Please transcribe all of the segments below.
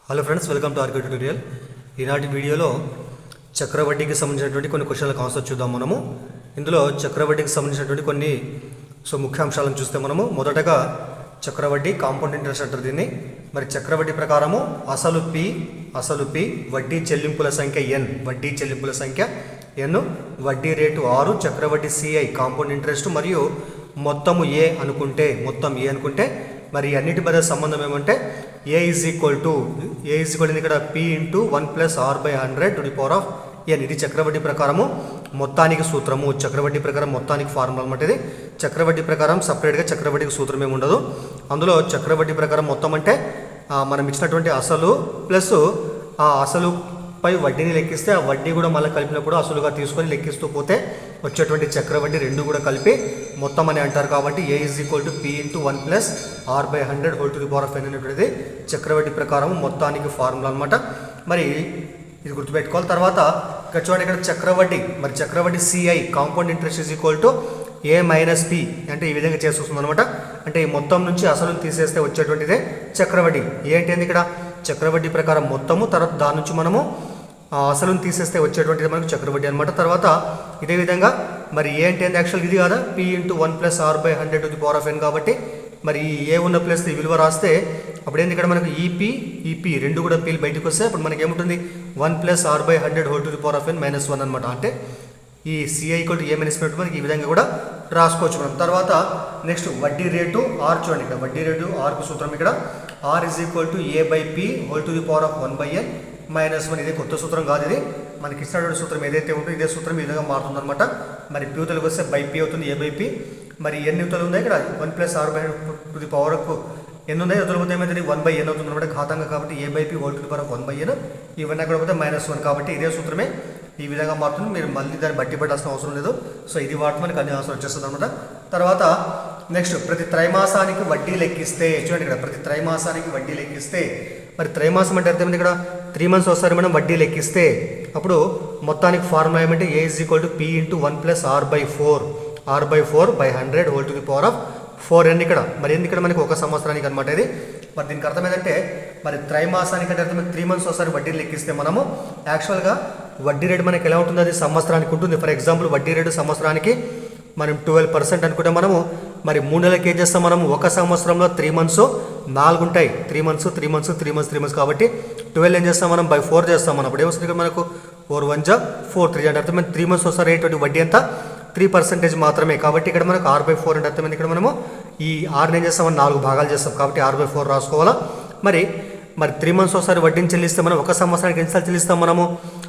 Hello friends, welcome to RK tutorial. ఈనాటి వీడియోలో చక్రవడ్డీకి సంబంధించినటువంటి కొన్ని క్వశ్చన్ల కాన్సెప్ట్ చూద్దాం. మనము ఇందులో చక్రవడ్డీకి సంబంధించినటువంటి కొన్ని ముఖ్యాంశాలను చూస్తే మనము మొదటగా చక్రవడ్డీ కాంపౌండ్ ఇంట్రెస్ట్ అంటారు దీన్ని. మరి చక్రవడ్డీ ప్రకారము అసలు పి వడ్డీ చెల్లింపుల సంఖ్య ఎన్, వడ్డీ చెల్లింపుల సంఖ్య ఎన్, వడ్డీ రేటు 6, చక్రవడ్డీ సిఐ కాంపౌండ్ ఇంట్రెస్ట్ మరియు మొత్తము ఏ అనుకుంటే మరి అన్నిటి మధ్య సంబంధం ఏమంటే ఏ ఈజ్ ఈక్వల్ టు ఇక్కడ పి ఇంటూ 1+r/100 n. ఇది చక్రవడ్డీ ప్రకారము మొత్తానికి సూత్రము. చక్రవడ్డీ ప్రకారం మొత్తానికి ఫార్ములా అనమాట ఇది. చక్రవడ్డీ ప్రకారం సపరేట్గా చక్రవడ్డీకి సూత్రం ఏమి ఉండదు. అందులో చక్రవడ్డీ ప్రకారం మొత్తం అంటే మనం ఇచ్చినటువంటి అసలు ప్లస్ ఆ అసలు పై వడ్డీని లెక్కిస్తే ఆ వడ్డీ కూడా మళ్ళీ కలిపినప్పుడు అసలుగా తీసుకొని లెక్కిస్తూ పోతే వచ్చేటువంటి చక్రవడ్డీ రెండు కూడా కలిపి మొత్తం అని అంటారు. కాబట్టి A is equal to P into 1+r/100 అనేటువంటిది చక్రవడ్డీ ప్రకారం మొత్తానికి ఫార్ములా అనమాట. మరి ఇది గుర్తుపెట్టుకోవాలి. తర్వాత ఇక్కడ చూడండి, ఇక్కడ చక్రవడ్డీ CI compound interest is equal to A minus P అంటే ఈ విధంగా చేస్తుంది అనమాట. అంటే ఈ మొత్తం నుంచి అసలు తీసేస్తే వచ్చేటువంటిదే చక్రవడ్డీ. ఏంటి ఇక్కడ చక్రవడ్డీ ప్రకారం మొత్తము, తర్వాత దాని నుంచి మనము అసలును తీసేస్తే వచ్చేటువంటిది మనకు చక్రవడ్డీ అనమాట. తర్వాత ఇదే విధంగా మరి ఏంటి యాక్చువల్ ఇది కదా పి ఇంటూ 1+r/100 కాబట్టి మరి ఏ ఉన్న ప్లస్ ఈ విలువ రాస్తే అప్పుడు ఏంది ఇక్కడ మనకు ఈపీ రెండు కూడా పీలు బయటకు వస్తే అప్పుడు మనకి ఏముంటుంది 1+r/100 -1 అనమాట. అంటే ఈ CI equal to A minus మనకి ఈ విధంగా కూడా రాసుకోవచ్చు మనం. తర్వాత నెక్స్ట్ వడ్డీ రేటు ఆర్ చూడండి, ఇక్కడ వడ్డీ రేటు ఆర్కు సూత్రం ఇక్కడ are is equal to a/p/1/n -1. ఇదే కొత్త సూత్రం కాదు, ఇది మనకి ఇచ్చినటువంటి సూత్రం ఏదైతే ఉంటుందో ఇదే సూత్రం ఈ విధంగా మారుతుంది అనమాట. మరి పి యూతలకు వస్తే బై పి అవుతుంది, a/p. మరి ఎన్ని యూతలు ఉన్నాయి ఇక్కడ 1+r/100 ఎన్ని ఉన్నాయి యూతలు పోతే ఏమైతే 1/n అవుతుంది అనమాట ఘాతంగా. కాబట్టి a/p/1/n ఇవన్నీ అక్కడ పోతే -1. కాబట్టి ఇదే సూత్రమే ఈ విధంగా మారుతుంది. మీరు మళ్ళీ దాన్ని బట్టి పెట్టాల్సిన అవసరం లేదు. సో ఇది వాటి మనకి అన్ని అవసరం వచ్చేస్తుంది అనమాట. తర్వాత నెక్స్ట్ ప్రతి త్రైమాసానికి వడ్డీ లెక్కిస్తే చూడండి, ఇక్కడ ప్రతి త్రైమాసానికి వడ్డీ లెక్కిస్తే మరి త్రైమాసం అంటే అర్థమైంది ఇక్కడ 3 months ఒకసారి మనం వడ్డీ లెక్కిస్తే అప్పుడు మొత్తానికి ఫార్ములా ఏమంటే A is equal to P into 1+r/4 ఇక్కడ మరి ఎందుకు ఇక్కడ మనకి ఒక సంవత్సరానికి అనమాట ఇది. మరి దీనికి అర్థం ఏంటంటే మరి త్రైమాసానికి అంటే అర్థం 3 months ఒకసారి వడ్డీ లెక్కిస్తే మనము యాక్చువల్గా వడ్డీ రేటు మనకి ఎలా ఉంటుంది, అది సంవత్సరానికి ఉంటుంది. ఫర్ ఎగ్జాంపుల్ వడ్డీ రేటు సంవత్సరానికి మనం 12% అనుకుంటే మనము మరి 3 నెలలకి ఏం చేస్తాం మనము ఒక సంవత్సరంలో 3 months 4 ఉంటాయి. 3 months కాబట్టి 12 ఏం చేస్తాం మనం బై 4 చేస్తాం మనం. అప్పుడు ఏమొస్తుంది ఇక్కడ మనకు 4 1 = 4 3 అంటే అర్థమైంది 3 months ఒకసారి అయ్యేటువంటి వడ్డీ ఎంత 3% మాత్రమే. కాబట్టి ఇక్కడ మనకు r/4 అంటే అర్థమైంది ఇక్కడ మనము ఈ ఆర్ని ఏం చేస్తాం 4 భాగాలు చేస్తాం. కాబట్టి r/4 రాసుకోవాలా. మరి 3 months ఒకసారి వడ్డీని చెల్లిస్తే మనం ఒక సంవత్సరానికి ఎన్నిసార్లు చెల్లిస్తాం మనము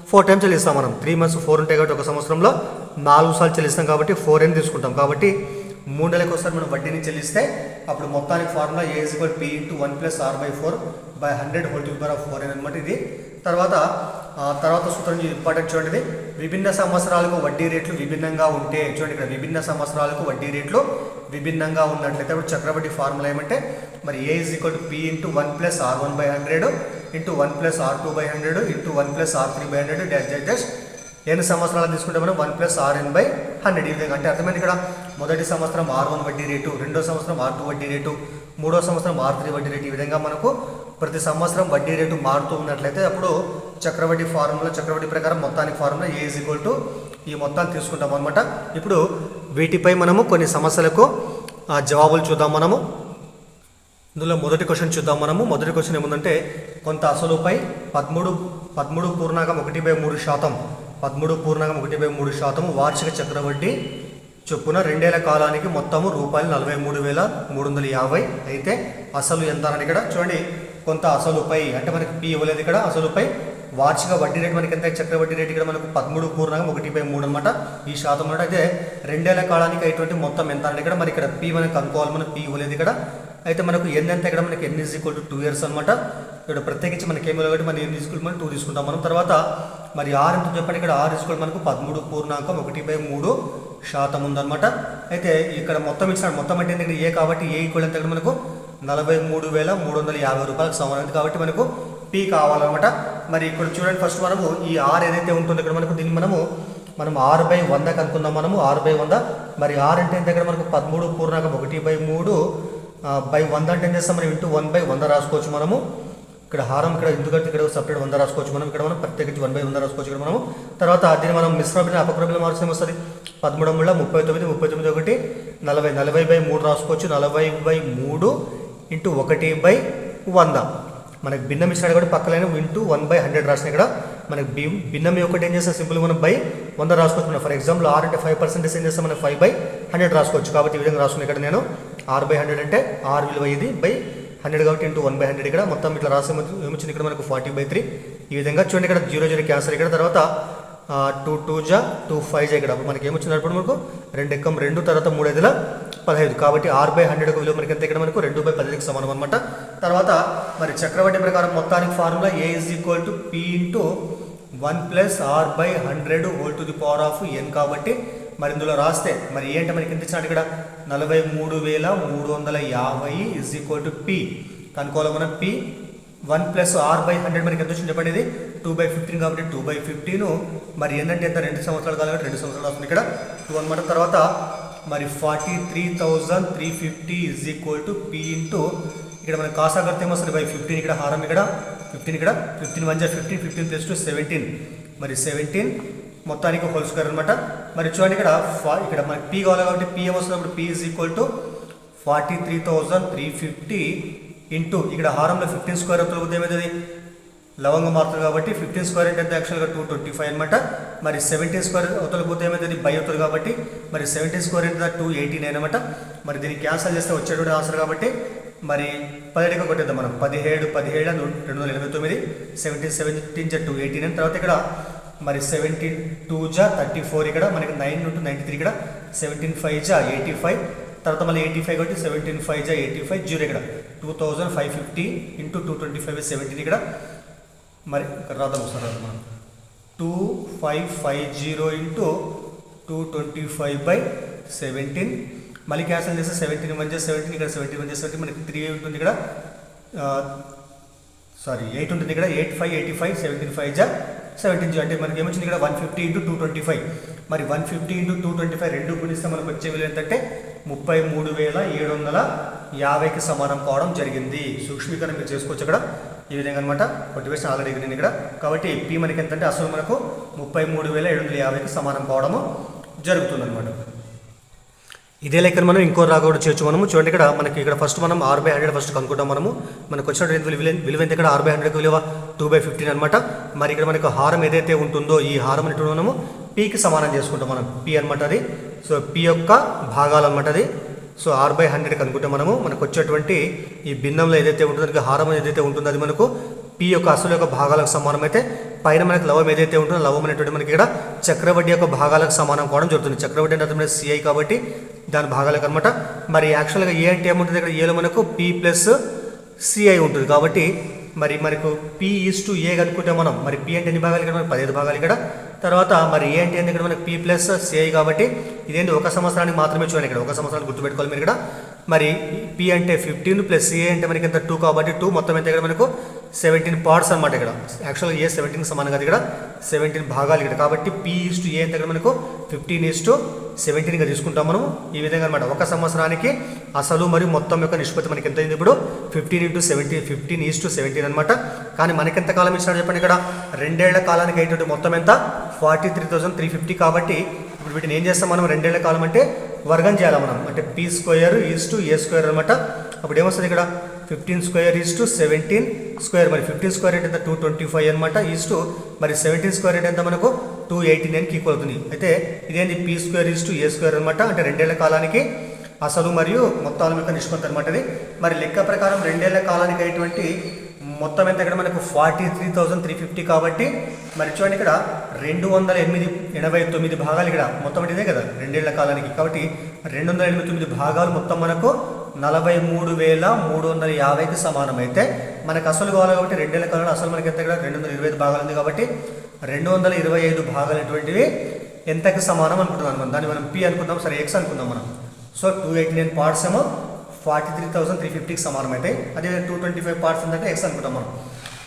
4 times చెల్లిస్తాం మనం. 3 months 4 ఉంటాయి కాబట్టి ఒక సంవత్సరంలో 4 సార్లు చెల్లిస్తాం. కాబట్టి 4n తీసుకుంటాం. కాబట్టి 3 నెలలకు ఒకసారి మనం వడ్డీని చెల్లిస్తే అప్పుడు మొత్తానికి formula A is equal P into 1+r/4/100 అనమాట ఇది. తర్వాత సూత్రం ఇంపార్టెంట్ చూడండి, విభిన్న సంవత్సరాలకు వడ్డీ రేట్లు విభిన్నంగా ఉంటే చూడండి, ఇక్కడ విభిన్న సంవత్సరాలకు వడ్డీ రేట్లు విభిన్నంగా ఉన్నట్లయితే అప్పుడు చక్రవడ్డీ ఫార్ములా ఏమంటే మరి A is equal to P into 1+r1/100 into 1+r2/100 into 1+r3/100 ఎన్ని సంవత్సరాలు తీసుకుంటే మనం 1+rn/100 ఈ విధంగా. అంటే అర్థమైంది ఇక్కడ మొదటి సంవత్సరం r1 వడ్డీ రేటు, రెండో సంవత్సరం r2 వడ్డీ రేటు, మూడో సంవత్సరం r3 వడ్డీ రేటు. ఈ విధంగా మనకు ప్రతి సంవత్సరం వడ్డీ రేటు మారుతూ ఉన్నట్లయితే అప్పుడు చక్రవడ్డీ ప్రకారం మొత్తానికి formula A is equal to ఈ మొత్తాన్ని తీసుకుంటాం అనమాట. ఇప్పుడు వీటిపై మనము కొన్ని సమస్యలకు జవాబులు చూద్దాం మనము. ఇందులో మొదటి క్వశ్చన్ చూద్దాం మనము. మొదటి క్వశ్చన్ ఏముందంటే కొంత అసలుపై 13.1% వార్షిక చక్రవడ్డీ చొప్పున 2 ఏళ్ల కాలానికి మొత్తము ₹43,350 అయితే అసలు ఎంత అని ఇక్కడ చూడండి. కొంత అసలుపై అంటే మనకి పి ఇవ్వలేదు ఇక్కడ. అసలుపై వార్షిక వడ్డీ రేటు మనకి ఎంత చక్రవడ్డీ రేటు ఇక్కడ మనకు 13.1% అనమాట ఈ శాతం. అయితే 2 ఏళ్ల కాలానికి అయ్యేటువంటి మొత్తం ఎంత అంటే ఇక్కడ మరి ఇక్కడ పి మనకి కనుక్కోవాలి. మనకు పి ఇవ్వలేదు ఇక్కడ. అయితే మనకు ఎన్ ఎంత ఇక్కడ మనకి n is equal to 2 years అనమాట. ఇక్కడ ప్రత్యేకించి మనకి ఏమి కాబట్టి మనం n తీసుకుంటే మనం 2 తీసుకుంటాం మనం. తర్వాత మరి ఆర్ ఎంత చెప్పండి, ఇక్కడ ఆర్ ఈజ్ మనకు 13.1% ఉందన్నమాట. అయితే ఇక్కడ మొత్తం ఇచ్చిన మొత్తం అంటే ఏంటంటే ఏ కాబట్టి ఏ ఈక్వల్ ఎంత మనకు ₹43,350 సమానం. కాబట్టి మనకు పి కావాలన్నమాట. మరి ఇక్కడ చూడండి, ఫస్ట్ మనము ఈ ఆర్ ఏదైతే ఉంటుందో ఇక్కడ మనకు దీన్ని మనం r/100 కనుక్కుందాం మనము. r/100 మరి ఆర్ అంటే ఎంత ఇక్కడ మనకు 13.1/3 బై 100 అంటే ఏం చేస్తాం మనం ఇంటూ 1/100 రాసుకోవచ్చు మనము. ఇక్కడ హారం ఇక్కడ ఎందుకంటే ఇక్కడ సపరేట్ 100 రాసుకోవచ్చు మనం, ఇక్కడ మనం ప్రత్యేకించి 1/100 రాసుకోవచ్చు ఇక్కడ మనము. తర్వాత దీన్ని మనం మిశ్రమ భిన్నం అపక్రమ మార్క్స్ ఏమొస్తుంది 13 × 39 39 1 40 40/3 రాసుకోవచ్చు. 40/3 × 1/100 మనకి భిన్నం ఇచ్చినాడు కాబట్టి పక్కలైన ఇంటూ 1/100 రాసిన ఇక్కడ మనకి భిన్నం ఒకటి ఏం చేస్తాం సింపుల్ మనం 100 రాసుకోవచ్చు. మనం ఫర్ ఎగ్జాంపుల్ R అంటే 5% ఏం చేస్తాం మనం 5/100 రాసుకోవచ్చు. కాబట్టి ఈ విధంగా రాసుకున్నాను ఇక్కడ నేను R/100 అంటే R విలువ ఇది 100 కాబట్టి ఇంటూ 1/100 ఇక్కడ మొత్తం ఇట్లా రాసే ఏమొచ్చింది ఇక్కడ మనకు 40/3 ఈ విధంగా చూడండి. ఇక్కడ 0 0 క్యాన్సర్ ఇక్కడ తర్వాత 2 2 జా 2 5 జా ఇక్కడ మనకి ఏమొచ్చింది అప్పుడు మనకు 2 ఎక్కం 2 తర్వాత 3 5 15 కాబట్టి R/100 విలువ మనకి ఎంత ఇక్కడ మనకు 2/15కి సమానం అనమాట. తర్వాత మరి చక్రవడ్డీ ప్రకారం మొత్తానికి formula A = P × 1 + R/100 n కాబట్టి మరి ఇందులో రాస్తే మరి ఏంటంటే మనకి ఎంత ఇచ్చినట్టు ఇక్కడ 43,350 P కనుక్కోవాలి మనం. P 1 + R/100 మనకి ఎంత వచ్చింది చెప్పండి, ఇది 2/15 కాబట్టి 2/15 మరి ఏంటంటే ఎంత 2 సంవత్సరాలు కాదు 2 సంవత్సరాలు వస్తుంది ఇక్కడ 2 అనమాట. తర్వాత మరి 43,350 P ఇక్కడ మన కాసాగర్త ఏమొస్తుంది 15 ఇక్కడ హారం ఇక్కడ 15 ఇక్కడ 15 1 15 15 + 2 17 మరి 17 మొత్తానికి హోల్ స్క్వేర్ అనమాట. మరి చూడండి ఇక్కడ ఇక్కడ మనకి P కావాలి కాబట్టి P ఏమొస్తుంది అప్పుడు P = 43,350 ఇంటూ ఇక్కడ హారంలో 15 స్క్వేర్ అవుతుంది ఏమవుతుంది లవంగం మారుతుంది కాబట్టి 15 స్క్వేర్ అంటే యాక్చువల్గా 225 అనమాట. మరి 17 స్క్వేర్ అవతల పోతే ఏమవుతుంది బై అవుతుంది కాబట్టి మరి 17 స్క్వేర్ అంటే 289 అనమాట. మరి దీన్ని క్యాన్సల్ చేస్తే వచ్చేటువంటి ఆన్సర్ కాబట్టి మరి 17 కొట్టేద్దాం మనం 17 17 289 17 17 జా 289 తర్వాత ఇక్కడ మరి 17 2 జా 34 ఇక్కడ మనకి 9 × 93 ఇక్కడ 17 5 జా 85 తర్వాత మళ్ళీ 85 కాబట్టి 17 5 జా 85 0 ఇక్కడ 2550 × 225 17 ఇక్కడ మరి ఇక్కడ రాద్దాం ఒకసారి మనం 2550 × 225/17 మళ్ళీ క్యాన్సల్ చేస్తే 17 1 జా 17 ఇక్కడ 17 1 జా 17 మనకి 3 ఉంటుంది ఇక్కడ 8 ఉంటుంది ఇక్కడ 85 85 17 5 జా 17 అంటే మనకి ఏమొచ్చింది ఇక్కడ 150 × 225 మరి 150 × 225 రెండు గుణిస్తే మనకు వచ్చే విలువ ఏంటంటే 33,750కి సమానం కావడం జరిగింది. సూక్ష్మీకరణ మీరు చేసుకోవచ్చు ఇక్కడ ఈ విధంగా అనమాట. కొట్టివేసిన ఆల్రెడీ నేను ఇక్కడ కాబట్టి P మనకి ఎంతంటే అసలు మనకు 33,750కి సమానం కావడము జరుగుతుంది అనమాట. ఇదే లెక్కన మనం ఇంకో రాగా కూడా చేయొచ్చు మనము. చూడండి ఇక్కడ మనకి ఇక్కడ ఫస్ట్ మనం R/100 ఫస్ట్ కనుక్కుంటాం మనము. మనకు వచ్చినటువంటి విలువ ఎంత ఇక్కడ R/100కి విలువ 2/15 అనమాట. మరి ఇక్కడ మనకు హారం ఏదైతే ఉంటుందో ఈ హారం అనేటువంటి మనము Pకి సమానం చేసుకుంటాం మనం P అనమాట అది. సో P యొక్క భాగాలు అనమాట అది. సో R/100 కనుక్కుంటే మనకు వచ్చేటువంటి ఈ భిన్నంలో ఏదైతే ఉంటుందో హారం ఏదైతే ఉంటుందో అది మనకు P యొక్క అసలు యొక్క భాగాలకు సమానం అయితే పైన మనకి లవం ఏదైతే ఉంటుందో లవం అనేటువంటి మనకి ఇక్కడ చక్రవడ్డీ యొక్క భాగాలకు సమానం కావడం జరుగుతుంది. చక్రవడ్డీ అంటే అర్థం CI కాబట్టి దాని భాగాలకు అనమాట. మరి యాక్చువల్గా ఏ అంటే ఏముంటుంది ఇక్కడ ఏలో మనకు P + CI ఉంటుంది కాబట్టి మరి మనకు P = A కనుక్కుంటే మనం మరి P అంటే ఎన్ని భాగాలు ఇక్కడ మనకు 15 భాగాలు ఇక్కడ. తర్వాత మరి ఏ అంటే ఇక్కడ మనకు P + CI కాబట్టి ఇదేంటి ఒక సంవత్సరానికి మాత్రమే చూడండి ఇక్కడ ఒక సంవత్సరానికి గుర్తుపెట్టుకోవాలి మీరు ఇక్కడ. మరి P అంటే 15 + CI అంటే మనకి ఎంత 2 కాబట్టి 2 మొత్తం ఎంత ఇక్కడ మనకు 17 పార్ట్స్ అనమాట ఇక్కడ. యాక్చువల్గా ఏ 17కి సమానం కదా ఇక్కడ 17 భాగాలు ఇక్కడ కాబట్టి P = A అంటే ఇక్కడ మనకు 15:17గా తీసుకుంటాం మనం ఈ విధంగా అనమాట. ఒక సంవత్సరానికి అసలు మరియు మొత్తం యొక్క నిష్పత్తి మనకి ఎంత అయింది ఇప్పుడు 15 × 17 15:17 అనమాట. కానీ మనకి ఎంత కాలం ఇచ్చినాడు చెప్పండి ఇక్కడ 2 ఏళ్ల కాలానికి అయ్యేటువంటి మొత్తం ఎంత 43,350 కాబట్టి ఇప్పుడు వీటిని ఏం చేస్తాం మనం 2 ఏళ్ల కాలం అంటే వర్గం చేయాలి మనం అంటే P² = A² అనమాట. అప్పుడు ఏమొస్తుంది ఇక్కడ 15² = 17² మరి 15² అంటే ఎంత 225 అనమాట మరి 17² అంటే ఎంత మనకు 289కి ఈక్వల్ అవుతుంది. అయితే ఇదేంటి P² = A² అనమాట అంటే 2 ఏళ్ల కాలానికి అసలు మరియు మొత్తాల యొక్క నిష్పత్తి అనమాట ఇది. మరి లెక్క ప్రకారం 2 ఏళ్ల కాలానికి అయ్యేటువంటి మొత్తం ఎంత ఇక్కడ మనకు 43,350 కాబట్టి మరి చూడండి ఇక్కడ 289 భాగాలు ఇక్కడ మొత్తం ఇదే కదా 2 ఏళ్ల కాలానికి కాబట్టి 289 భాగాలు మొత్తం మనకు 43,350కి సమానం. అయితే మనకు అసలు కావాలి కాబట్టి 2 ఏళ్ల కాలంలో అసలు మనకి ఎంత ఇక్కడ 225 భాగాలు ఉంది కాబట్టి 225 భాగాలు అనేటువంటివి ఎంతకి సమానం అనుకుంటున్నాం మనం. దాన్ని మనం P అనుకుందాం సరే X అనుకుందాం మనం. సో 289 పార్ట్స్ ఏమో 43,350కి సమానం అయితే అదే 225 పార్ట్స్ ఉందంటే X అనుకుంటాం మనం.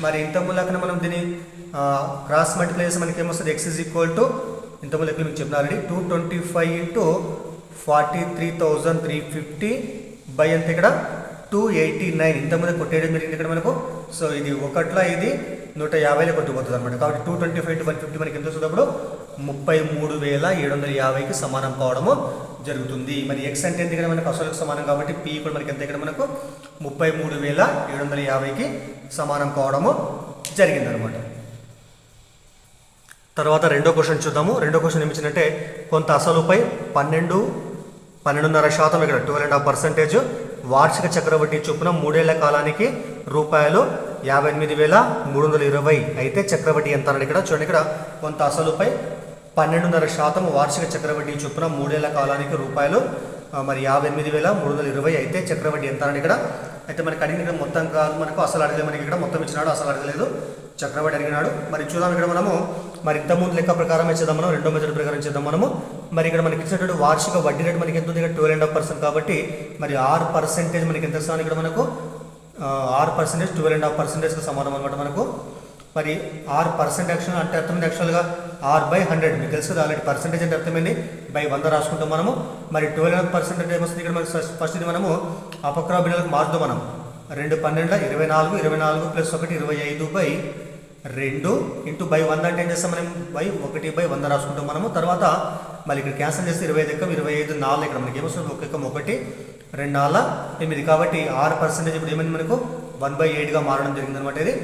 మరి ఇంతకుముందు లెక్కన మనం దీన్ని క్రాస్ మల్టిప్లై చేసి మనకి ఏమొస్తుంది X = ఇంతకుముందు లెక్కలు మీకు చెప్పిన ఆల్రెడీ 225 × 43,350 బై ఎంత ఇక్కడ 289 ఇంతకుముందు కొట్టేయడం జరిగింది ఇక్కడ మనకు సో ఇది ఒకట్ల ఇది 150 కొట్టుకుపోతుంది అనమాట. కాబట్టి 225 × 150 మనకి ఎంత వస్తుందప్పుడు 33,750కి సమానం కావడము జరుగుతుంది. మరి ఎక్స్ అంటే ఎంత ఇక్కడ మనకు అసలుకు సమానం కాబట్టి పి కూడా మనకి ఎంత ఇక్కడ మనకు 33,750కి సమానం కావడము జరిగిందనమాట. తర్వాత రెండో క్వశ్చన్ చూద్దాము. రెండో క్వశ్చన్ ఏమిచ్చిందంటే కొంత అసలుపై 12.5% ఇక్కడ 12.5% వార్షిక చక్రవడ్డీ చొప్పున 3 ఏళ్ల కాలానికి రూపాయలు 58,320 అయితే చక్రవడ్డీ ఎంత అన్నాడు ఇక్కడ. చూడండి ఇక్కడ కొంత అసలుపై 12.5% వార్షిక చక్రవడ్డీ చొప్పున 3 ఏళ్ల కాలానికి రూపాయలు మరి 58,320 అయితే చక్రవడ్డీ ఎంత అన్నాడు ఇక్కడ. అయితే మనకి అడిగిన మొత్తం కాదు, మనకు అసలు అడగలేదు, మనకి ఇక్కడ మొత్తం ఇచ్చినాడు, అసలు అడగలేదు, చక్రవడ్డీ అడిగినాడు. మరి చూద్దాం ఇక్కడ మనము మరి ఇంతకుముందు లెక్క ప్రకారం చేద్దాం, మనం రెండో మెథడ్ ప్రకారం చేద్దాం మనము. మరి ఇక్కడ మనకి ఇచ్చినటువంటి వార్షిక వడ్డీ రేటు మనకి ఎంత ఉంది ఇక్కడ 12.5% కాబట్టి మరి 6% మనకి ఎంత ఇస్తాను ఇక్కడ మనకు 6% 12.5%కి సమానం అనమాట మనకు. మరి 6% యాక్చువల్ అంటే అర్థమైంది, యాక్చువల్గా R/100 మీకు తెలుసు కదా ఆల్రెడీ. పర్సెంటేజ్ అంటే అర్థమైంది, బై 100 రాసుకుంటాం మనము. మరి 12% ఏమొస్తుంది ఇక్కడ మనకి ఫస్ట్ ఇది మనము అపక్రమ బిల్లులకు మారుద్దాం మనం. 2 12 24 24 + 1 25/2 ఇంటూ బై 100 అంటే ఏం చేస్తాం మనం బై 1/100 రాసుకుంటాం మనము. తర్వాత మళ్ళీ ఇక్కడ క్యాన్సిల్ చేస్తే 25 ఎక్కం 25 4 ఇక్కడ మనకి ఏమొస్తుంది 1 ఎక్కం 1 2 4 8 కాబట్టి 6% ఇప్పుడు ఏమైంది మనకు 1/8గా మారడం జరిగింది అనమాట ఇది.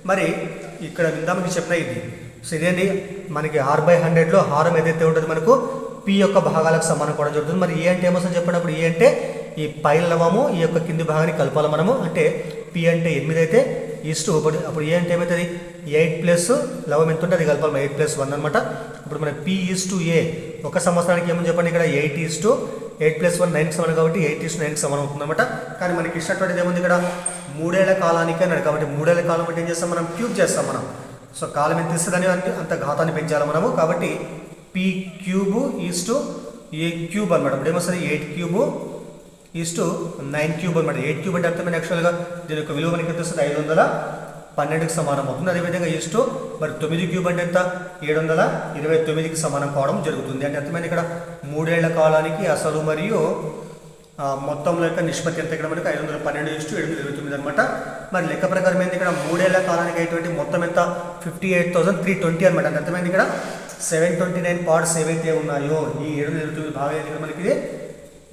మరి ఇక్కడ ఇందాక చెప్పిన ఇది సో ఇదేంటి మనకి R/100లో హారం ఏదైతే ఉంటుందో మనకు పి యొక్క భాగాలకు సమానం కూడా జరుగుతుంది. మరి ఏ అంటే ఏమొస్తుంది చెప్పినప్పుడు ఏ అంటే ఈ పై లవము ఈ యొక్క కింది భాగాన్ని కలపాలి మనము. అంటే పి అంటే 8 అయితే ఈస్టు అప్పుడు ఏ అంటే ఏమవుతుంది 8 ప్లస్ లవం ఎంత ఉంటే అది కలపాలి 8 + 1 అనమాట. ఇప్పుడు మన పి ఈస్టు ఏ ఒక సంవత్సరానికి ఏమని చెప్పండి ఇక్కడ 8 + 8 + 1 9కి సమానం కాబట్టి 8:9కి సమానం అవుతుంది అనమాట. కానీ మనకి ఇచ్చినటువంటిది ఏముంది ఇక్కడ 3 ఏళ్ల కాలానికి అన్నాడు కాబట్టి 3 ఏళ్ల కాలం అంటే ఏం చేస్తాం మనం క్యూబ్ చేస్తాం మనం. సో కాలం ఎంత ఇస్తుందని అంత ఘాతాన్ని పెంచాలి మనము. కాబట్టి పి క్యూబ్ ఈస్టు ఏ క్యూబ్ అనమాట. ఇప్పుడు ఏమొస్తుంది 8 క్యూబ్ ఈస్టు 9 క్యూబ్ అనమాట. 8 క్యూబ్ అంటే అర్థమైంది యాక్చువల్గా దీని యొక్క విలువ మనకి ఎంత వస్తుంది 512కి సమానం అవుతుంది. అదేవిధంగా ఈస్టు మరి 9 క్యూబ్ అంటే ఎంత 729కి సమానం కావడం జరుగుతుంది. అంటే అర్థమైంది ఇక్కడ 3 ఏళ్ల కాలానికి అసలు మరియు మొత్తంలో యొక్క నిష్పత్తి ఎంత ఇక్కడ మనకి 512:729 అనమాట. మరి లెక్క ప్రకారం ఏంది ఇక్కడ 3 ఏళ్ల కాలానికి అయ్యేటువంటి మొత్తం ఎంత 58,320 అనమాట. అంటే అర్థమైంది ఇక్కడ 729 పార్ట్స్ ఏవైతే ఉన్నాయో ఈ 729 భాగం ఇక్కడ మనకి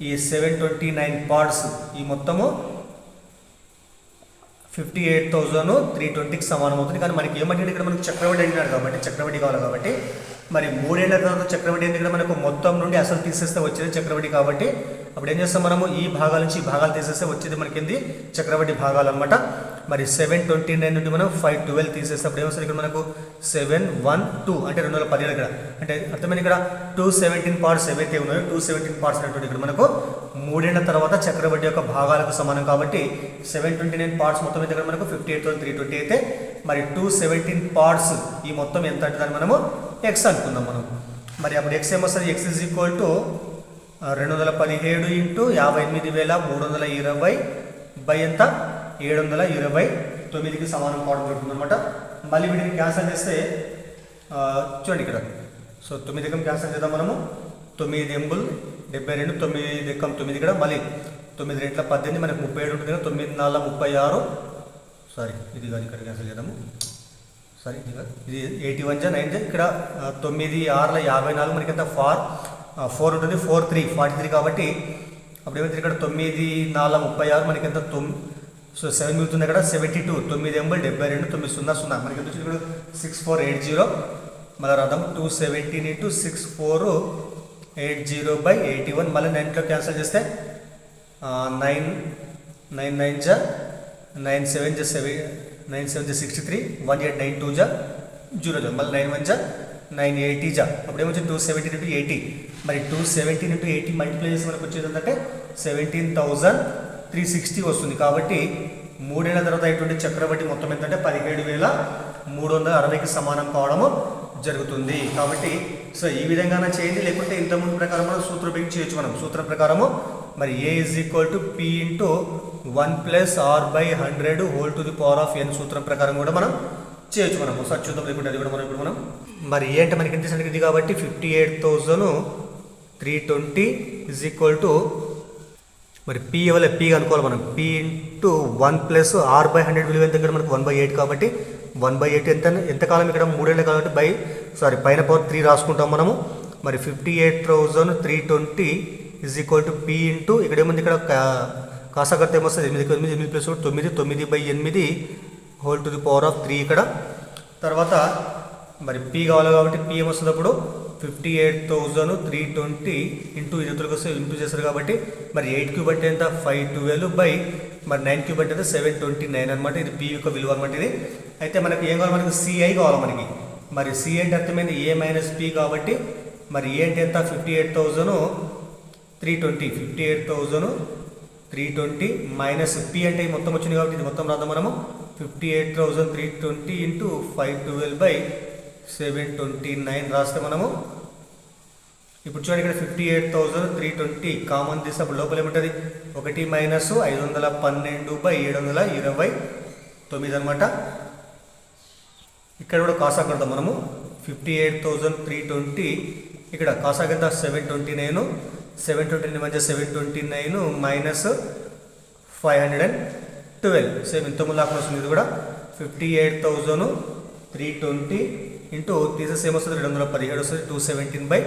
ఈ 729 పార్ట్స్ ఈ మొత్తము 58,320కి సమానం అవుతుంది. కానీ మనకి ఏమంటే ఇక్కడ మనకి చక్రవడ్డీ అడిగినాడు కాబట్టి చక్రవడ్డీ కావాలి కాబట్టి మరి 3 ఏళ్ల తర్వాత చక్రవడ్డీ ఎందుకంటే మనకు మొత్తం నుండి అసలు తీసేస్తే వచ్చేది చక్రవడ్డీ కాబట్టి అప్పుడు ఏం చేస్తాం మనము ఈ భాగాల నుంచి ఈ భాగాలు తీసేస్తే వచ్చేది మనకి ఏంది చక్రవడ్డీ భాగాలు అనమాట. మరి 729 నుండి మనం 512 తీసేస్తే అప్పుడు ఏమొస్తుంది ఇక్కడ మనకు 712 అంటే 2017 ఇక్కడ అంటే అర్థమైంది ఇక్కడ 217 పార్ట్స్ ఏవైతే ఉన్నాయో 217 పార్ట్స్ అనేటువంటి ఇక్కడ మనకు 3 ఏళ్ల తర్వాత చక్రవడ్డీ యొక్క భాగాలకు సమానం కాబట్టి 729 పార్ట్స్ మొత్తం అయితే ఇక్కడ మనకు 58,320 అయితే మరి 217 పార్ట్స్ ఈ మొత్తం ఎంత అంటే దాన్ని మనము ఎక్స్ అనుకుందాం మనం. మరి అప్పుడు ఎక్స్ ఏమొస్తుంది ఎక్స్ = 217 × 58,320 బై ఎంత 729కి సమానం కావడం జరుగుతుంది అనమాట. మళ్ళీ వీటిని క్యాన్సల్ చేస్తే చూడండి ఇక్కడ సో 9 ఎక్కం క్యాన్సల్ చేద్దాం మనము 9 8 72 9 ఎక్కం 9 ఇక్కడ మళ్ళీ 9 2 18 మనకు 37 ఉంటుంది కదా 9 4 36 సారీ ఇది కానీ ఇక్కడ క్యాన్సల్ చేద్దాము సారీ ఇది 81 9 ఇక్కడ 9 6 54 మనకి ఎంత 4 ఉంటుంది 4 3 43 కాబట్టి అప్పుడు ఏమైతే ఇక్కడ 9 4 36 మనకి ఎంత 9 సో 7 మిగులుతుంది ఇక్కడ 72 9 8 72 9 0 0 మనకి ఎంత వచ్చింది ఇక్కడ 6480 మళ్ళీ రాద్దాం 217 × 6480/81 మళ్ళీ 9లో క్యాన్సిల్ చేస్తే 9 9 9 జా 9 7 జా 9 7 జా 63 18 9 2 జా 0 జా మళ్ళీ 9 1 జా 9 80 జా అప్పుడు ఏమొచ్చింది 217 × 80 మరి 217 × 80 మల్టిప్లై చేసి మనకు వచ్చేది ఏంటంటే 17,360 వస్తుంది. కాబట్టి 3 ఏళ్ల తర్వాత అయ్యేటువంటి చక్రవడ్డీ మొత్తం ఏంటంటే 17,360కి సమానం కావడము జరుగుతుంది. కాబట్టి సో ఈ విధంగా చేయండి, లేకుంటే ఇంతకుముందు ప్రకారం మనం సూత్రం ఉపయోగించి చేయొచ్చు. మనం సూత్రం ప్రకారము మరి A = P × 1 + R/100 సూత్రం ప్రకారం కూడా మనం చేయొచ్చు. మనం ఒకసారి చూద్దాం, లేకుంటే అది కూడా మనం ఇప్పుడు మనం మరి ఏ అంటే మనకి ఎంత ఇది కాబట్టి 58,320 = మరి పీ వల్ల పీ అనుకోవాలి మనం. P into 1 plus R by 100 విలువ ఎంత? ఇక్కడ మనకు 1/8 కాబట్టి 1/8 ఎంతకాలం ఇక్కడ 3 ఏళ్ళు కాబట్టి పైన పవర్ 3 రాసుకుంటాం మనము. మరి 58,320 is equal to P into ఇక్కడ ఏముంది, ఇక్కడ కాసాగర్త ఏమొస్తుంది 8 plus 9 9/8 whole to the power of 3 ఇక్కడ. తర్వాత మరి పీ కావాలి కాబట్టి పీ ఏమొస్తుంది అప్పుడు 58,320 ఇంటూ ఇరుతులకు వస్తే ఇంటూ చేస్తారు కాబట్టి మరి 8 క్యూబ్ అంటే ఎంత 512 బై మరి 9 క్యూబ్ అంటే 729 అనమాట. ఇది పీ యొక్క విలువ అనమాట ఇది. అయితే మనకి ఏం కావాలి, మనకి సిఐ కావాలి మనకి. మరి సి అంటే అర్థమైంది ఏ మైనస్ పీ కాబట్టి మరి ఏ అంటే ఎంత 58,320 మైనస్ పీ అంటే మొత్తం వచ్చింది కాబట్టి ఇది మొత్తం రాద్దాం మనము. 58,320 ఇంటూ 512 బై 729 రాస్తే మనము ఇప్పుడు చూడండి ఇక్కడ 58,320 కామన్ తీస్తే అప్పుడు లోపల ఏముంటుంది 1 మైనస్ 512 బై 729 అనమాట. ఇక్కడ కూడా కాసా కడతాం మనము. 58,320 ఇక్కడ కాసా కింద 729 మధ్య 729 మైనస్ 512 సేమ్ ఇంతకుముందు లాగా వస్తుంది. ఇది కూడా 58,320 ఇంటూ తీసేసి ఏమొస్తుంది 217 వస్తుంది 217 బై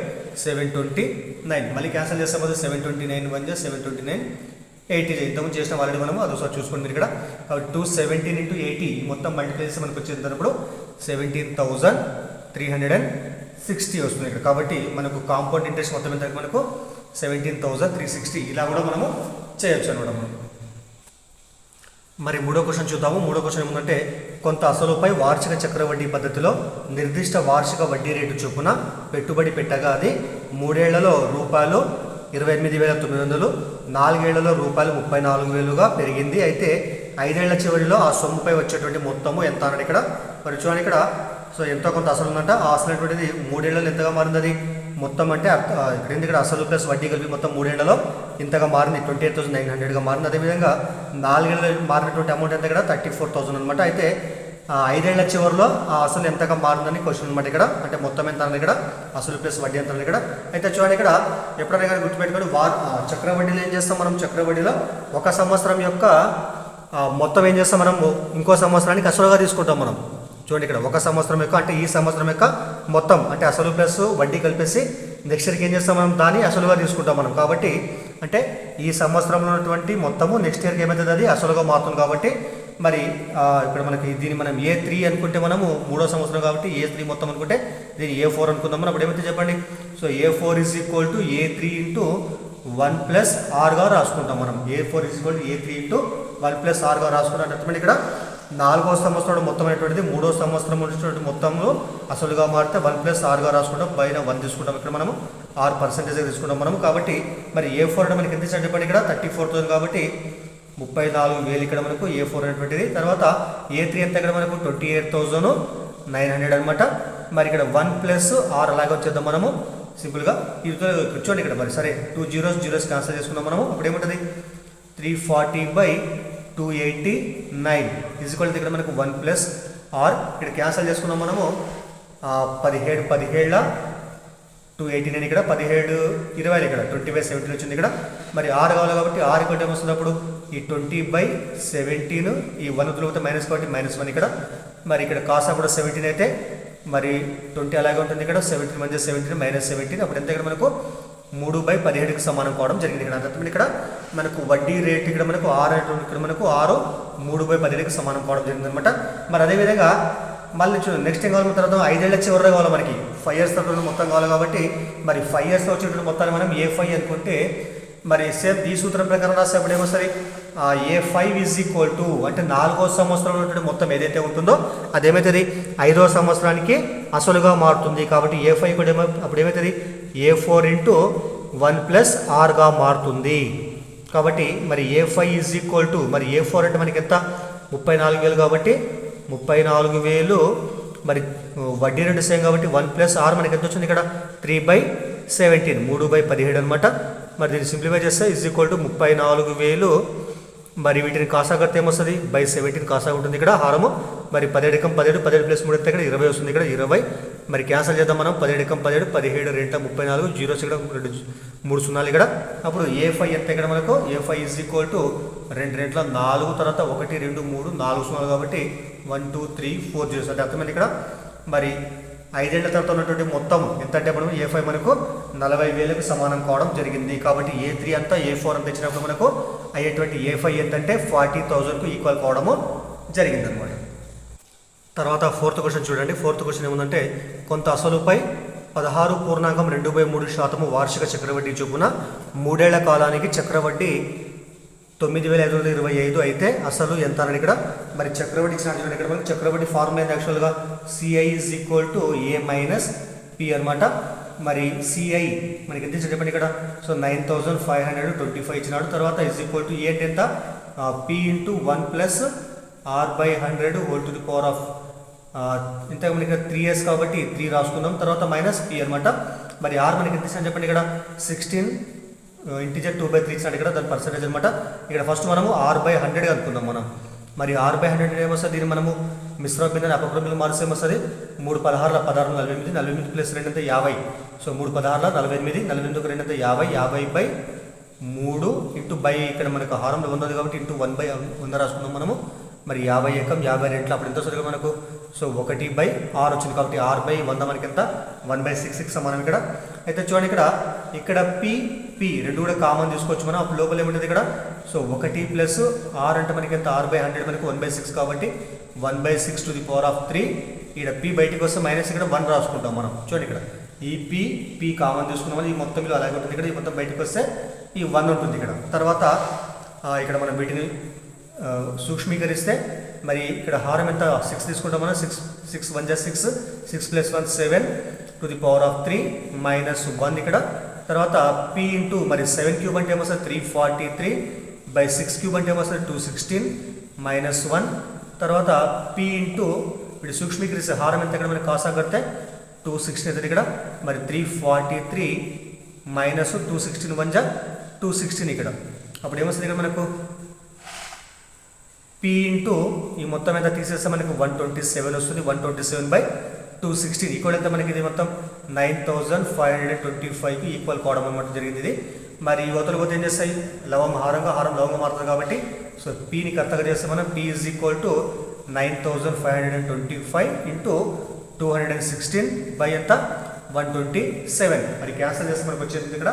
729. మళ్ళీ క్యాన్సిల్ చేస్తాం కదా 729 మధ్య 729 80 ఇంతకుముందు చేసిన ఆల్రెడీ మనము అదొకసారి చూసుకోండి మీరు ఇక్కడ. కాబట్టి 217 ఇంటూ 80 మొత్తం మల్టిప్లై చేసి మనకు వచ్చేటప్పుడు 17,360 వస్తుంది ఇక్కడ. కాబట్టి మనకు కాంపౌండ్ ఇంట్రెస్ట్ మొత్తం ఎంత మనకు 17,360 ఇలా కూడా మనము చేయొచ్చు అనమాట మనం. మరి మూడో క్వశ్చన్ చూద్దాము. మూడో క్వశ్చన్ ఏముందంటే కొంత అసలుపై వార్షిక చక్రవడ్డీ పద్ధతిలో నిర్దిష్ట వార్షిక వడ్డీ రేటు చొప్పున పెట్టుబడి పెట్టగా అది 3 ఏళ్లలో రూపాయలు 28,900, 4 ఏళ్లలో రూపాయలు 34,000గా పెరిగింది. అయితే 5 ఏళ్ల చివరిలో ఆ సొమ్ముపై వచ్చేటువంటి మొత్తము ఎంత అన్నది ఇక్కడ. మరి చూడండి ఇక్కడ ఎంతో కొంత అసలు ఉందంట. ఆ అసలు అనేటువంటిది 3 ఏళ్లలో ఎంతగా మారింది అది మొత్తం అంటే ఇక్కడ అసలు ప్లస్ వడ్డీ కలిపి మొత్తం 3 ఏళ్లలో ఇంతగా మారింది 28,900గా మారింది. అదేవిధంగా 4 ఏళ్ళలో మారినటువంటి అమౌంట్ ఎంత ఇక్కడ 34,000 అనమాట. అయితే 5 ఏళ్ల చివరిలో ఆ అసలు ఎంతగా మారిందని క్వశ్చన్ అనమాట ఇక్కడ. అంటే మొత్తం ఎంత అన్నది ఇక్కడ అసలు ప్లస్ వడ్డీ ఎంత ఇక్కడ. అయితే చూడండి ఇక్కడ ఎప్పుడైనా కానీ గుర్తుపెట్టుకొని చక్రవడ్డీలో ఏం చేస్తాం మనం, చక్రవడ్డీలో ఒక సంవత్సరం యొక్క మొత్తం ఏం చేస్తాం మనం ఇంకో సంవత్సరానికి అసలుగా తీసుకుంటాం మనం. చూడండి ఇక్కడ ఒక సంవత్సరం యొక్క అంటే ఈ సంవత్సరం యొక్క మొత్తం అంటే అసలు ప్లస్ వడ్డీ కలిపేసి నెక్స్ట్ ఇయర్కి ఏం చేస్తాం మనం దాన్ని అసలుగా తీసుకుంటాం మనం. కాబట్టి అంటే ఈ సంవత్సరంలో ఉన్నటువంటి మొత్తము నెక్స్ట్ ఇయర్కి ఏమవుతుంది అది అసలుగా మారుతుంది. కాబట్టి మరి ఇక్కడ మనకి దీన్ని మనం A3 అనుకుంటే మనము 3వ సంవత్సరం కాబట్టి A3 మొత్తం అనుకుంటే దీన్ని A4 అనుకుందాం మనం. అప్పుడు ఏమైతే చెప్పండి. So A4 is equal to A3 into 1 plus ఆర్గా రాసుకుంటాం మనం. A4 is equal to A3 into 1 plus ఆర్గా రాసుకుంటాం. అంటే ఇక్కడ 4వ సంవత్సరం మొత్తం అనేటువంటిది 3వ సంవత్సరం ఉన్నటువంటి మొత్తంలో అసలుగా మారితే 1 ప్లస్ ఆర్గా రాసుకుంటాం. పైన 1 తీసుకుంటాం. ఇక్కడ మనము 6% తీసుకుంటాం మనము. కాబట్టి మరి A4 అంటే మనకి ఎంత ఇచ్చాడు చెప్పండి ఇక్కడ 34,000 కాబట్టి 34,000 ఇక్కడ మనకు A4 అనేటువంటిది. తర్వాత A3 ఎంత ఇక్కడ మనకు 28,900 అనమాట. మరి ఇక్కడ 1 ప్లస్ ఆర్ అలాగే వచ్చేద్దాం మనము సింపుల్గా. ఇది కూర్చోండి ఇక్కడ మరి సరే 2 zeros క్యాన్సిల్ చేసుకుందాం మనము. అప్పుడు ఏముంటుంది 340 బై 289 ఈజ్వల్ ఇక్కడ మనకు 1 ప్లస్ ఆర్ ఇక్కడ క్యాన్సిల్ చేసుకున్నాం మనము. 17 289 ఇక్కడ 17 20 ఇక్కడ 20/17 వచ్చింది ఇక్కడ. మరి 6 కావాలి కాబట్టి 6 ఇక్కడ ఏమొస్తుంది అప్పుడు ఈ 20/17 ఈ 1 వదిలిపోతే మైనస్ కాబట్టి -1 ఇక్కడ. మరి ఇక్కడ కాసా కూడా 17 అయితే మరి 20 అలాగే ఉంటుంది ఇక్కడ. 17 మధ్య 17 -17 అప్పుడు ఎంత ఇక్కడ మనకు 3/17కి సమానం కావడం జరిగింది ఇక్కడ. అంతకుముందు ఇక్కడ మనకు వడ్డీ రేట్ ఇక్కడ మనకు 6 ఇక్కడ మనకు 6 3/17కి సమానం కావడం జరిగింది అనమాట. మరి అదేవిధంగా మళ్ళీ చూడండి నెక్స్ట్ ఏం కావాలి తర్వాత 5 ఏళ్ల చివరిలో కావాలి మనకి 5 years తర్వాత మొత్తం కావాలి కాబట్టి మరి 5 years వచ్చేటువంటి మొత్తాన్ని మనం A5 అనుకుంటే మరి సేమ్ ఈ సూత్రం ప్రకారం రాసేప్పుడు ఏమొస్తుంది A5 ఈజ్ ఈక్వల్ టు అంటే 4వ సంవత్సరంలో ఉన్నటువంటి మొత్తం ఏదైతే ఉంటుందో అదేమవుతుంది 5వ సంవత్సరానికి అసలుగా మారుతుంది. కాబట్టి A5 కూడా అప్పుడు ఏమవుతుంది A4 ఇంటూ 1 ప్లస్ ఆర్గా మారుతుంది. కాబట్టి మరి A5 ఈజ్ ఈక్వల్ టు మరి A4 అంటే మనకి ఎంత 34,000 కాబట్టి 34,000 మరి వడ్డీ రేటు సేమ్ కాబట్టి 1 ప్లస్ ఆర్ మనకి ఎంత వచ్చింది ఇక్కడ 3/17 3/17 అనమాట. మరి దీన్ని సింప్లిఫై చేస్తే ఈజ్ ఈక్వల్ టు 34,000 మరి వీటిని కాసాగర్త ఏమొస్తుంది బై 17 కాసాగా ఉంటుంది ఇక్కడ హారము. మరి 17 + 17 17 + 3 ఎంత ఇక్కడ 20 వస్తుంది ఇక్కడ మరి క్యాన్సల్ చేద్దాం మనం. 17 × 17 17 2 34 జీరోస్ ఇక్కడ 3 సున్నాలు ఇక్కడ. అప్పుడు A5 ఎంత ఇక్కడ మనకు A5 ఈజ్ ఈక్వల్ టు 2 2 4 తర్వాత 1 2 3 4 సున్నాలు కాబట్టి 1 2 3 4 జీరోస్ అంటే అర్థమైంది ఇక్కడ. మరి 5 ఏళ్ల తర్వాత ఉన్నటువంటి మొత్తం ఎంత అంటే మనం A5 మనకు 40,000కు సమానం కావడం జరిగింది. కాబట్టి A3 అంతా A4 అంతా ఇచ్చినప్పుడు మనకు అయ్యేటువంటి A5 ఎంతంటే 40,000కు ఈక్వల్ కావడము జరిగిందనమాట. తర్వాత 4th క్వశ్చన్ చూడండి. 4th క్వశ్చన్ ఏముందంటే కొంత అసలుపై 16.2/3% వార్షిక చక్రవడ్డీ చొప్పున 3 ఏళ్ల కాలానికి చక్రవడ్డీ 9,525 అయితే అసలు ఎంత అని ఇక్కడ. మరి చక్రవడ్డీ ఇచ్చిన ఇక్కడ మనకి చక్రవడ్డీ ఫార్ములా ఏంది యాక్చువల్గా CI is equal to A minus P అనమాట. మరి CI మనకి ఎంత ఇచ్చిన చెప్పండి ఇక్కడ. సో 9,525 ఇచ్చినాడు. తర్వాత ఈజ్ ఈక్వల్ టు ఏ అంటే ఎంత P × 1 + R/100 whole to the power of ఇంత మనకి 3 years కాబట్టి 3 రాసుకుందాం. తర్వాత మైనస్ P అనమాట. మరి R మనకి ఎంత ఇచ్చిన చెప్పండి ఇక్కడ 16 ఇంటిజర్ 2/3 ఇచ్చినాడు ఇక్కడ, దాని పర్సెంటేజ్ అనమాట. ఇక్కడ ఫస్ట్ మనము R/100 అనుకుందాం మనం. మరి R/100 ఏమొస్తుంది, దీన్ని మనము మిశ్రమ భిన్నాన్ని అపక్రమ భిన్నం మారిస్తే ఏమొస్తుంది 3 16 16 48 48 + 2 ఎంత 50. సో 3 16 48 48 2 ఎంత 50 50/3 ఇంటూ బై ఇక్కడ మనకు హారంలో ఉన్నది కాబట్టి ఇంటూ 1/100 రాసుకుందాం మనము. మరి 50 ఏకం 50 రెట్లు అప్పుడు ఎంత వస్తుంది మనకు. సో 1/6 వచ్చింది కాబట్టి R/100 మనకి ఎంత 1/6కి సమానం ఇక్కడ. అయితే చూడండి ఇక్కడ P రెండు కూడా కామన్ తీసుకోవచ్చు మనం. అప్పుడు లోపల ఏముంటుంది ఇక్కడ. సో 1 + R అంటే మనకి ఎంత R/100 మనకి 1/6 కాబట్టి 1/6 టు ది పవర్ ఆఫ్ 3. ఇక్కడ P బయటికి వస్తే మైనస్ ఇక్కడ 1 రాసుకుంటాం మనం. చూడండి ఇక్కడ ఈ P కామన్ తీసుకున్నాం. ఈ మొత్తం విలువ అలాగే ఉంటుంది ఇక్కడ. ఈ మొత్తం బయటకు వస్తే ఈ 1 ఉంటుంది ఇక్కడ. తర్వాత ఇక్కడ మనం వీటిని సూక్ష్మీకరిస్తే మరి ఇక్కడ హారం ఎంత 6 తీసుకుంటాం మనం. 6 1 = 6 6 + 1 7 టు ది పవర్ ఆఫ్ 3 -1 ఇక్కడ. తర్వాత P ఇంటూ మరి 7³ అంటే ఏమొస్తుంది 343/6³ అంటే ఏమొస్తుంది 216 -1. తర్వాత P ఇంటూ ఇప్పుడు సూక్ష్మీకరిస్తే హారం ఎంత ఇక్కడ మనకి కాసా కడితే 216 అవుతుంది ఇక్కడ. మరి 343 - 216 1 = 216 ఇక్కడ. అప్పుడు ఏమొస్తుంది ఇక్కడ మనకు P ఇంటూ ఈ మొత్తం ఎంత తీసేస్తే మనకు 127 వస్తుంది. 127/216 ఈక్వల్ ఎంత మనకి ఇది మొత్తం 9,525కి ఈక్వల్ కావడం అనమాట జరిగింది ఇది. మరి యువతలు పోతే ఏం చేస్తాయి హారం లవంగా మారుతుంది కాబట్టి సో Pని కర్తగా చేస్తే మనం P is equal to 9,525 into 216 ఎంత 127. మరి క్యాన్సల్ చేస్తే మనకు వచ్చేది ఇక్కడ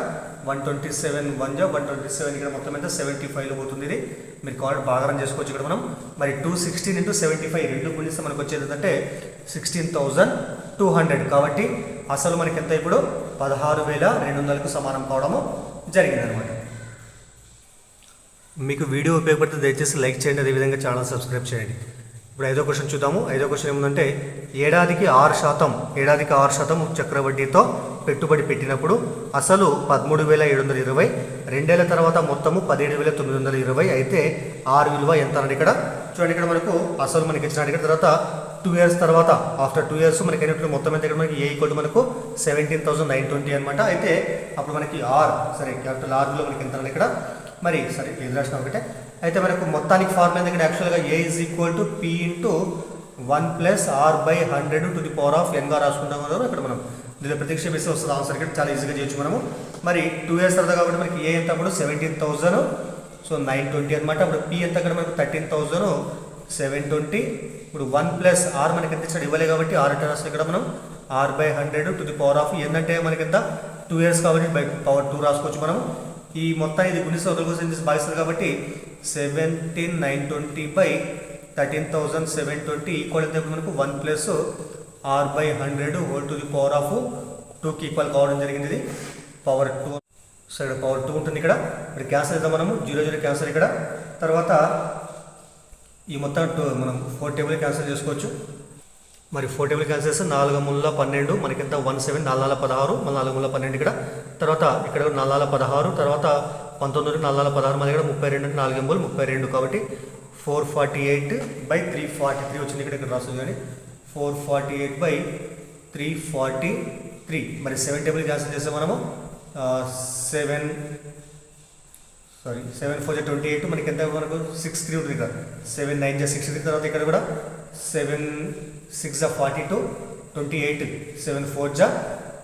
127 1 = 127 ఇక్కడ మొత్తం ఎంత 75లో పోతుంది ఇది. మీరు కాల్ భాగం చేసుకోవచ్చు ఇక్కడ మనం. మరి 216 × 75 రెండు గుణిస్తే మనకు వచ్చేది అంటే 16,200. కాబట్టి అసలు మనకి ఎంత ఇప్పుడు 16,200కు సమానం కావడము జరిగిందనమాట. మీకు వీడియో ఉపయోగపడితే దయచేసి లైక్ చేయండి, అదేవిధంగా ఛానల్ సబ్స్క్రైబ్ చేయండి. ఇప్పుడు 5వ క్వశ్చన్ చూద్దాము. 5వ క్వశ్చన్ ఏముందంటే ఏడాదికి 6% చక్రవడ్డీతో పెట్టుబడి పెట్టినప్పుడు అసలు 13,720, 2 ఏళ్ల తర్వాత మొత్తము 17,920 అయితే R విలువ ఎంత అన్నది ఇక్కడ. చూడండి ఇక్కడ మనకు అసలు మనకి ఇచ్చినాడు ఇక్కడ. తర్వాత 2 years తర్వాత ఆఫ్టర్ 2 years మనకి అయినప్పుడు మొత్తం ఎంత ఇక్కడ మనకి A = మనకు 17,920 అనమాట. అయితే అప్పుడు మనకి R క్యాపిటల్ R విలువ మనకి ఎంత ఇక్కడ. మరి సరే ఏది రాసిన ఒకటే. అయితే మనకు మొత్తానికి ఫార్ములా దగ్గర యాక్చువల్గా A is equal to P × 1 + R/100 to the power of n గా రాసుకుంటాం కదా ఇక్కడ మనం. దీనిలో ప్రతిక్షేపిస్తే వస్తుంది ఆన్సర్ ఇక్కడ. చాలా ఈజీగా చేయొచ్చు మనము. మరి 2 years తర్వాత కాబట్టి మనకి A ఎంత అప్పుడు 17,920 అనమాట. అప్పుడు P ఎంత అక్కడ మనకు 13,720. ఇప్పుడు 1 + R మనకి ఎంత ఇచ్చాడు ఇవ్వలే కాబట్టి R అంటే రాస్తాం ఇక్కడ మనం R/100 to the power of n అంటే మనకి ఎంత 2 years కాబట్టి బై పవర్ 2 రాసుకోవచ్చు మనం. ఈ మొత్తాన్ని ఇది గుణిస్తే భాగిస్తుంది కాబట్టి 17,920/13,720 ఈక్వల్ అయితే మనకు 1 + R/100 whole to the power of 2కి ఈక్వల్ కావడం జరిగింది. ఇది పవర్ 2. సో ఇక్కడ పవర్ 2 ఉంటుంది ఇక్కడ. ఇప్పుడు క్యాన్సల్ చేద్దాం మనము 0 క్యాన్సల్ ఇక్కడ. తర్వాత ఈ మొత్తం మనం 4 టేబుల్ క్యాన్సల్ చేసుకోవచ్చు. మరి 4 టేబుల్ క్యాన్సల్ చేస్తే 4 × 12 మనకి ఎంత 17 4 × 16 మళ్ళీ 4 × 12 ఇక్కడ. తర్వాత ఇక్కడ 4 × 16 తర్వాత 19 4 × 16 మన ఇక్కడ 32 అంటే 4 × 32 కాబట్టి 448/343 వచ్చింది ఇక్కడ రాస్తుంది కానీ 448/343. మరి 7 టేబుల్ క్యాన్సల్ చేస్తే మనము 7 4 28 మనకి ఎంత మనకు 63 ఉంటుంది ఇక్కడ. 7 9 63 తర్వాత ఇక్కడ కూడా 7 6 42 28 7 4 జా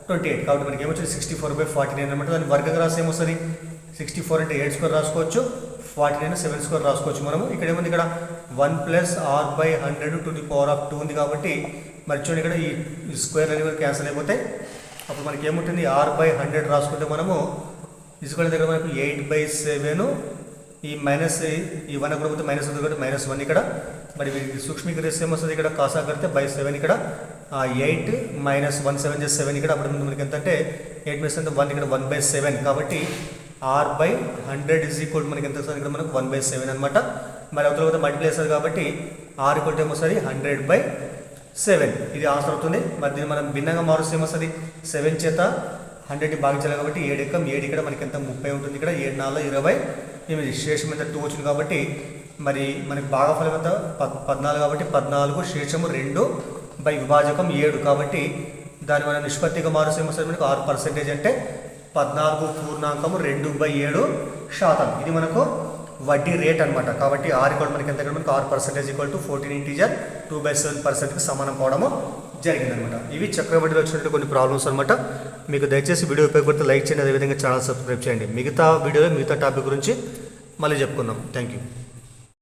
28 కాబట్టి మనకి ఏమొచ్చింది 64/49 అనమాట. దాని వర్గంగా రాస్తే ఏమొస్తుంది 64 అంటే 8 స్క్వేర్ రాసుకోవచ్చు, 49 7 స్క్వేర్ రాసుకోవచ్చు మనము. ఇక్కడ ఏముంది ఇక్కడ 1 + r/100 ఉంది కాబట్టి మరి చూడండి ఇక్కడ ఈ స్క్వేర్ అనేవి క్యాన్సిల్ అయిపోతాయి. అప్పుడు మనకి ఏముంటుంది r/100 రాసుకుంటే మనము ఈక్వల్ దగ్గర మనకు 8/7 ఈ మైనస్ ఈ 1 కూడా పోతే మైనస్ ఉంది కాబట్టి -1 ఇక్కడ. మరి సూక్ష్మీకరిస్తే ఏమొస్తుంది ఇక్కడ కాసా కడితే /7 ఇక్కడ 8 - 1 7 7 ఇక్కడ. అప్పుడు మనకి ఎంత అంటే 8 - 1 ఇక్కడ 1/7 కాబట్టి r/100 మనకి ఎంత వస్తుంది ఇక్కడ మనకు 1/7 అనమాట. మరి అవతల పోతే మల్టిప్లై చేస్తారు కాబట్టి r = ఏమొస్తుంది 100/7 ఇది ఆన్సర్ అవుతుంది. మరి దీన్ని మనం భిన్నంగా మారుస్తే ఏమొస్తుంది 7 చేత 100ని భాగించాలి కాబట్టి 7 × 7 ఇక్కడ మనకి ఎంత 30 ఉంటుంది. ఇక్కడ 7 × 4 = 28 శేషం ఎంత 2 వచ్చింది కాబట్టి మరి మనకి భాగఫలం ఎంత 14 కాబట్టి 14 శేషము 2/7 కాబట్టి దాన్ని మనం నిష్పత్తిగా మారుస్తే ఏమొస్తుంది మనకు 6% అంటే 14.2/7%. ఇది మనకు వడ్డీ రేట్ అనమాట. కాబట్టి r = మనకి ఎంత మనకు 6% = 14 ఇంటీజర్ 2/7%కి సమానం కావడము జరిగిందనమాట. ఇవి చక్రవడ్డీలో వచ్చినట్టు కొన్ని ప్రాబ్లమ్స్ అనమాట. మీకు దయచేసి వీడియో ఉపయోగపడితే లైక్ చేయండి, అదేవిధంగా ఛానల్ సబ్స్క్రైబ్ చేయండి. మిగతా వీడియోలో మిగతా టాపిక్ గురించి మళ్ళీ చెప్పుకుందాం. Thank you.